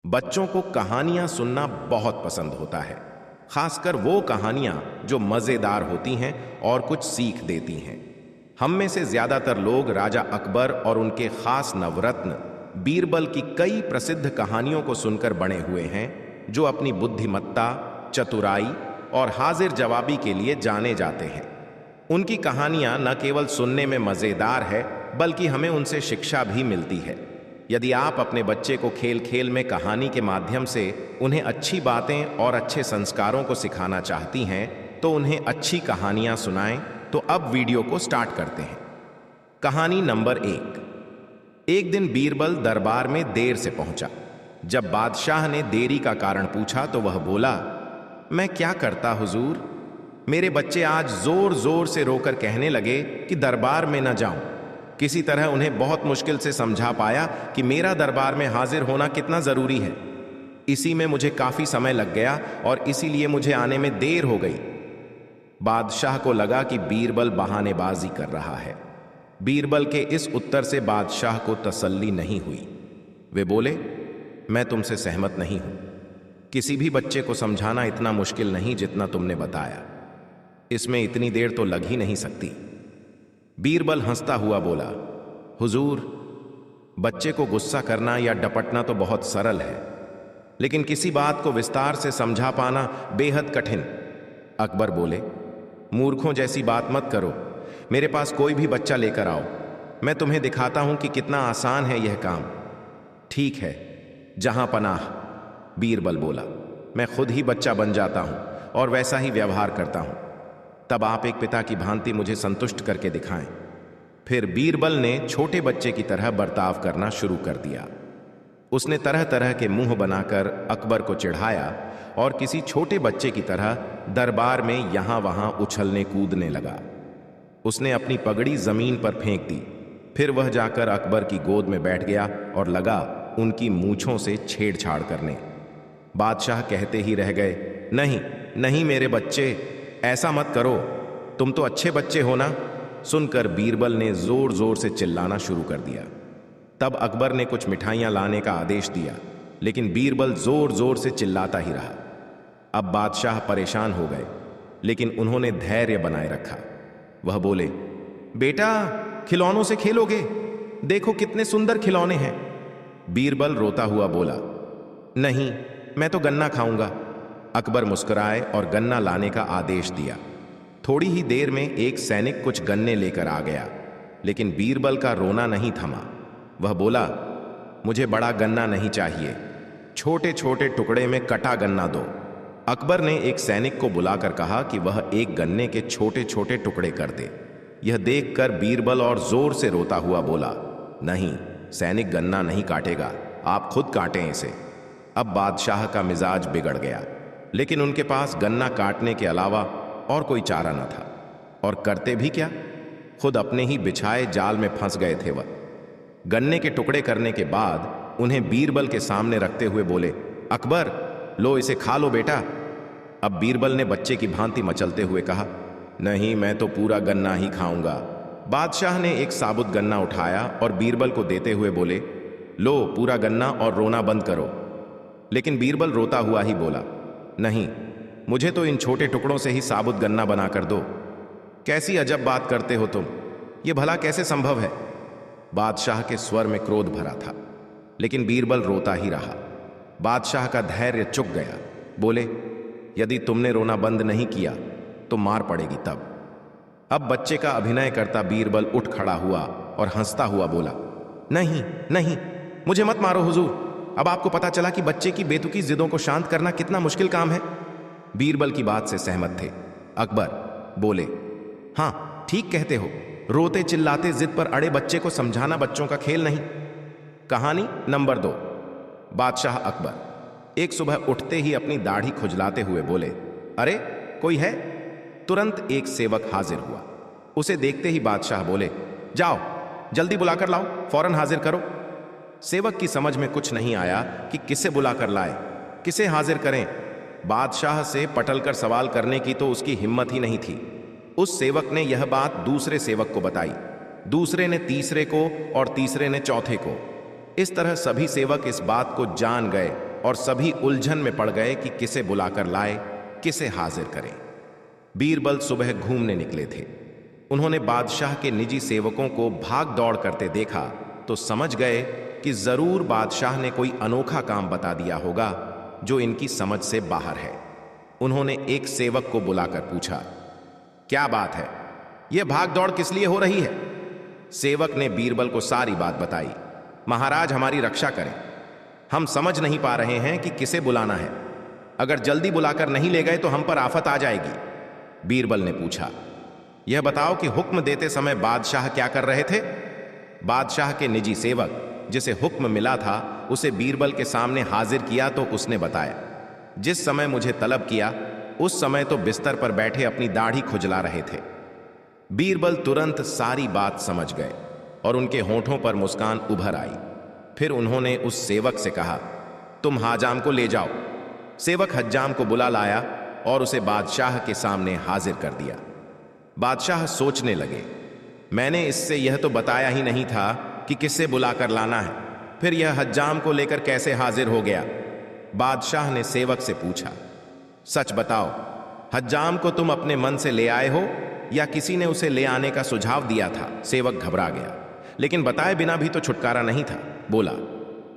बच्चों को कहानियां सुनना बहुत पसंद होता है। खासकर वो कहानियां जो मजेदार होती हैं और कुछ सीख देती हैं। हम में से ज्यादातर लोग राजा अकबर और उनके खास नवरत्न बीरबल की कई प्रसिद्ध कहानियों को सुनकर बड़े हुए हैं, जो अपनी बुद्धिमत्ता, चतुराई और हाजिर जवाबी के लिए जाने जाते हैं। उनकी कहानियां न केवल सुनने में मजेदार है, बल्कि हमें उनसे शिक्षा भी मिलती है। यदि आप अपने बच्चे को खेल खेल में कहानी के माध्यम से उन्हें अच्छी बातें और अच्छे संस्कारों को सिखाना चाहती हैं, तो उन्हें अच्छी कहानियां सुनाएं। तो अब वीडियो को स्टार्ट करते हैं। कहानी नंबर 1। एक दिन बीरबल दरबार में देर से पहुंचा। जब बादशाह ने देरी का कारण पूछा तो वह बोला, मैं क्या करता हुजूर, मेरे बच्चे आज जोर जोर से रोकर कहने लगे कि दरबार में न जाऊं। किसी तरह उन्हें बहुत मुश्किल से समझा पाया कि मेरा दरबार में हाजिर होना कितना जरूरी है। इसी में मुझे काफी समय लग गया और इसीलिए मुझे आने में देर हो गई। बादशाह को लगा कि बीरबल बहानेबाजी कर रहा है। बीरबल के इस उत्तर से बादशाह को तसल्ली नहीं हुई। वे बोले, मैं तुमसे सहमत नहीं हूं। किसी भी बच्चे को समझाना इतना मुश्किल नहीं जितना तुमने बताया। इसमें इतनी देर तो लग ही नहीं सकती। बीरबल हंसता हुआ बोला, हुजूर, बच्चे को गुस्सा करना या डपटना तो बहुत सरल है, लेकिन किसी बात को विस्तार से समझा पाना बेहद कठिन। अकबर बोले, मूर्खों जैसी बात मत करो। मेरे पास कोई भी बच्चा लेकर आओ, मैं तुम्हें दिखाता हूं कि कितना आसान है यह काम। ठीक है, जहां पनाह, बीरबल बोला, मैं खुद ही बच्चा बन जाता हूं और वैसा ही व्यवहार करता हूं। तब आप एक पिता की भांति मुझे संतुष्ट करके दिखाएं। फिर बीरबल ने छोटे बच्चे की तरह बर्ताव करना शुरू कर दिया। उसने तरह तरह के मुंह बनाकर अकबर को चिढ़ाया और किसी छोटे बच्चे की तरह दरबार में यहां वहां उछलने कूदने लगा। उसने अपनी पगड़ी जमीन पर फेंक दी। फिर वह जाकर अकबर की गोद में बैठ गया और लगा उनकी मूंछों से छेड़छाड़ करने। बादशाह कहते ही रह गए, नहीं नहीं मेरे बच्चे, ऐसा मत करो, तुम तो अच्छे बच्चे हो ना। सुनकर बीरबल ने जोर जोर से चिल्लाना शुरू कर दिया। तब अकबर ने कुछ मिठाइयां लाने का आदेश दिया, लेकिन बीरबल जोर जोर से चिल्लाता ही रहा। अब बादशाह परेशान हो गए, लेकिन उन्होंने धैर्य बनाए रखा। वह बोले, बेटा, खिलौनों से खेलोगे? देखो कितने सुंदर खिलौने हैं। बीरबल रोता हुआ बोला, नहीं, मैं तो गन्ना खाऊंगा। अकबर मुस्कुराए और गन्ना लाने का आदेश दिया। थोड़ी ही देर में एक सैनिक कुछ गन्ने लेकर आ गया, लेकिन बीरबल का रोना नहीं थमा। वह बोला, मुझे बड़ा गन्ना नहीं चाहिए, छोटे छोटे टुकड़े में कटा गन्ना दो। अकबर ने एक सैनिक को बुलाकर कहा कि वह एक गन्ने के छोटे छोटे टुकड़े कर दे। यह देखकर बीरबल और जोर से रोता हुआ बोला, नहीं, सैनिक गन्ना नहीं काटेगा, आप खुद काटें इसे। अब बादशाह का मिजाज बिगड़ गया, लेकिन उनके पास गन्ना काटने के अलावा और कोई चारा न था। और करते भी क्या, खुद अपने ही बिछाए जाल में फंस गए थे। वह गन्ने के टुकड़े करने के बाद उन्हें बीरबल के सामने रखते हुए बोले, अकबर, लो इसे खा लो बेटा। अब बीरबल ने बच्चे की भांति मचलते हुए कहा, नहीं, मैं तो पूरा गन्ना ही खाऊंगा। बादशाह ने एक साबुत गन्ना उठाया और बीरबल को देते हुए बोले, लो पूरा गन्ना और रोना बंद करो। लेकिन बीरबल रोता हुआ ही बोला, नहीं, मुझे तो इन छोटे टुकड़ों से ही साबुत गन्ना बना कर दो। कैसी अजब बात करते हो तुम, ये भला कैसे संभव है? बादशाह के स्वर में क्रोध भरा था, लेकिन बीरबल रोता ही रहा। बादशाह का धैर्य चुक गया। बोले, यदि तुमने रोना बंद नहीं किया तो मार पड़ेगी तब। अब बच्चे का अभिनय करता बीरबल उठ खड़ा हुआ और हंसता हुआ बोला, नहीं नहीं, मुझे मत मारो हुजूर। अब आपको पता चला कि बच्चे की बेतुकी जिदों को शांत करना कितना मुश्किल काम है। बीरबल की बात से सहमत थे। अकबर बोले, हां, ठीक कहते हो, रोते चिल्लाते जिद पर अड़े बच्चे को समझाना बच्चों का खेल नहीं। कहानी नंबर 2। बादशाह अकबर एक सुबह उठते ही अपनी दाढ़ी खुजलाते हुए बोले, अरे कोई है? तुरंत एक सेवक हाजिर हुआ। उसे देखते ही बादशाह बोले, जाओ जल्दी बुलाकर लाओ, फौरन हाजिर करो। सेवक की समझ में कुछ नहीं आया कि किसे बुलाकर लाए, किसे हाजिर करें। बादशाह से पटल कर सवाल करने की तो उसकी हिम्मत ही नहीं थी। उस सेवक ने यह बात दूसरे सेवक को बताई, दूसरे ने तीसरे को और तीसरे ने चौथे को। इस तरह सभी सेवक इस बात को जान गए और सभी उलझन में पड़ गए कि किसे बुलाकर लाए, किसे हाजिर करें। बीरबल सुबह घूमने निकले थे। उन्होंने बादशाह के निजी सेवकों को भाग दौड़ करते देखा तो समझ गए कि जरूर बादशाह ने कोई अनोखा काम बता दिया होगा जो इनकी समझ से बाहर है। उन्होंने एक सेवक को बुलाकर पूछा, क्या बात है, यह भाग दौड़ किस लिए हो रही है? सेवक ने बीरबल को सारी बात बताई। महाराज, हमारी रक्षा करें, हम समझ नहीं पा रहे हैं कि किसे बुलाना है। अगर जल्दी बुलाकर नहीं ले गए तो हम पर आफत आ जाएगी। बीरबल ने पूछा, यह बताओ कि हुक्म देते समय बादशाह क्या कर रहे थे? बादशाह के निजी सेवक जिसे हुक्म मिला था उसे बीरबल के सामने हाजिर किया तो उसने बताया, जिस समय मुझे तलब किया उस समय तो बिस्तर पर बैठे अपनी दाढ़ी खुजला रहे थे। बीरबल तुरंत सारी बात समझ गए और उनके होठों पर मुस्कान उभर आई। फिर उन्होंने उस सेवक से कहा, तुम हाजाम को ले जाओ। सेवक हज्जाम को बुला लाया और उसे बादशाह के सामने हाजिर कर दिया। बादशाह सोचने लगे, मैंने इससे यह तो बताया ही नहीं था कि किससे बुलाकर लाना है, फिर यह हज्जाम को लेकर कैसे हाजिर हो गया? बादशाह ने सेवक से पूछा, सच बताओ, हज्जाम को तुम अपने मन से ले आए हो या किसी ने उसे ले आने का सुझाव दिया था? सेवक घबरा गया, लेकिन बताए बिना भी तो छुटकारा नहीं था। बोला,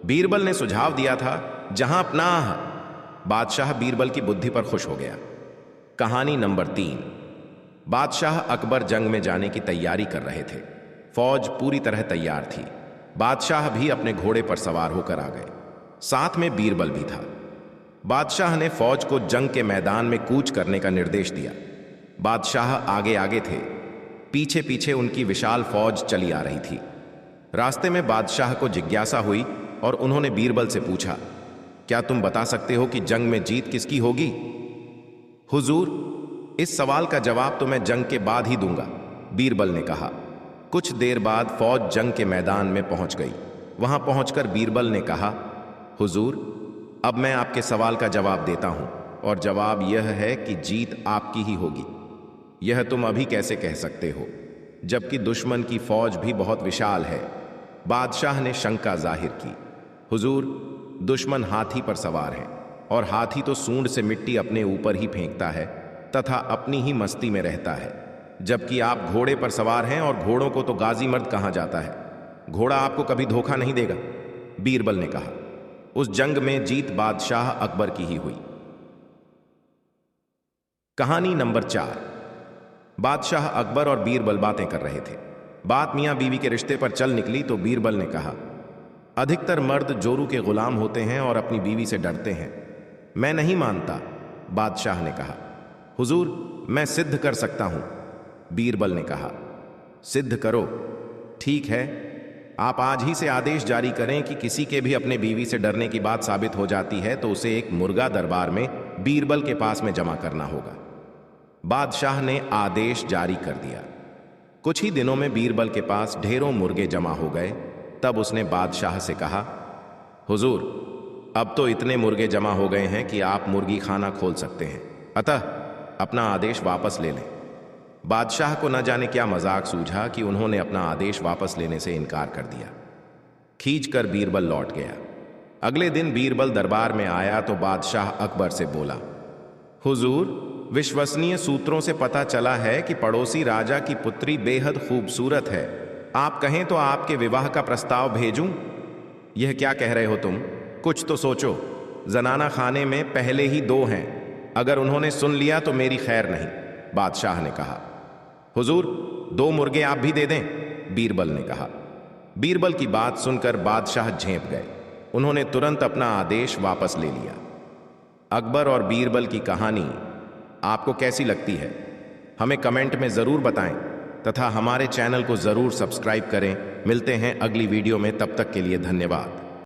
बीरबल ने सुझाव दिया था, जहां पनाह। बादशाह बीरबल की बुद्धि पर खुश हो गया। कहानी नंबर 3। बादशाह अकबर जंग में जाने की तैयारी कर रहे थे। फौज पूरी तरह तैयार थी। बादशाह भी अपने घोड़े पर सवार होकर आ गए। साथ में बीरबल भी था। बादशाह ने फौज को जंग के मैदान में कूच करने का निर्देश दिया। बादशाह आगे आगे थे, पीछे पीछे उनकी विशाल फौज चली आ रही थी। रास्ते में बादशाह को जिज्ञासा हुई और उन्होंने बीरबल से पूछा, क्या तुम बता सकते हो कि जंग में जीत किसकी होगी? हुजूर, इस सवाल का जवाब तो मैं जंग के बाद ही दूंगा, बीरबल ने कहा। कुछ देर बाद फौज जंग के मैदान में पहुंच गई। वहां पहुंचकर बीरबल ने कहा, हुजूर, अब मैं आपके सवाल का जवाब देता हूं और जवाब यह है कि जीत आपकी ही होगी। यह तुम अभी कैसे कह सकते हो, जबकि दुश्मन की फौज भी बहुत विशाल है? बादशाह ने शंका जाहिर की। हुजूर, दुश्मन हाथी पर सवार है और हाथी तो सूंड से मिट्टी अपने ऊपर ही फेंकता है तथा अपनी ही मस्ती में रहता है, जबकि आप घोड़े पर सवार हैं और घोड़ों को तो गाजी मर्द कहा जाता है। घोड़ा आपको कभी धोखा नहीं देगा, बीरबल ने कहा। उस जंग में जीत बादशाह अकबर की ही हुई। कहानी नंबर 4। बादशाह अकबर और बीरबल बातें कर रहे थे। बात मियां बीवी के रिश्ते पर चल निकली तो बीरबल ने कहा, अधिकतर मर्द जोरू के गुलाम होते हैं और अपनी बीवी से डरते हैं। मैं नहीं मानता, बादशाह ने कहा। हुजूर, मैं सिद्ध कर सकता हूं, बीरबल ने कहा। सिद्ध करो, ठीक है, आप आज ही से आदेश जारी करें कि किसी के भी अपने बीवी से डरने की बात साबित हो जाती है तो उसे एक मुर्गा दरबार में बीरबल के पास में जमा करना होगा। बादशाह ने आदेश जारी कर दिया। कुछ ही दिनों में बीरबल के पास ढेरों मुर्गे जमा हो गए। तब उसने बादशाह से कहा, हुजूर, अब तो इतने मुर्गे जमा हो गए हैं कि आप मुर्गी खाना खोल सकते हैं, अतः अपना आदेश वापस ले लें। बादशाह को न जाने क्या मजाक सूझा कि उन्होंने अपना आदेश वापस लेने से इनकार कर दिया। खींचकर बीरबल लौट गया। अगले दिन बीरबल दरबार में आया तो बादशाह अकबर से बोला, हुजूर, विश्वसनीय सूत्रों से पता चला है कि पड़ोसी राजा की पुत्री बेहद खूबसूरत है। आप कहें तो आपके विवाह का प्रस्ताव भेजूं? यह क्या कह रहे हो तुम? कुछ तो सोचो। जनाना खाने में पहले ही 2 हैं, अगर उन्होंने सुन लिया तो मेरी खैर नहीं, बादशाह ने कहा। हुजूर, 2 मुर्गे आप भी दे दें, बीरबल ने कहा। बीरबल की बात सुनकर बादशाह झेंप गए। उन्होंने तुरंत अपना आदेश वापस ले लिया। अकबर और बीरबल की कहानी आपको कैसी लगती है? हमें कमेंट में जरूर बताएं तथा हमारे चैनल को जरूर सब्सक्राइब करें। मिलते हैं अगली वीडियो में, तब तक के लिए धन्यवाद।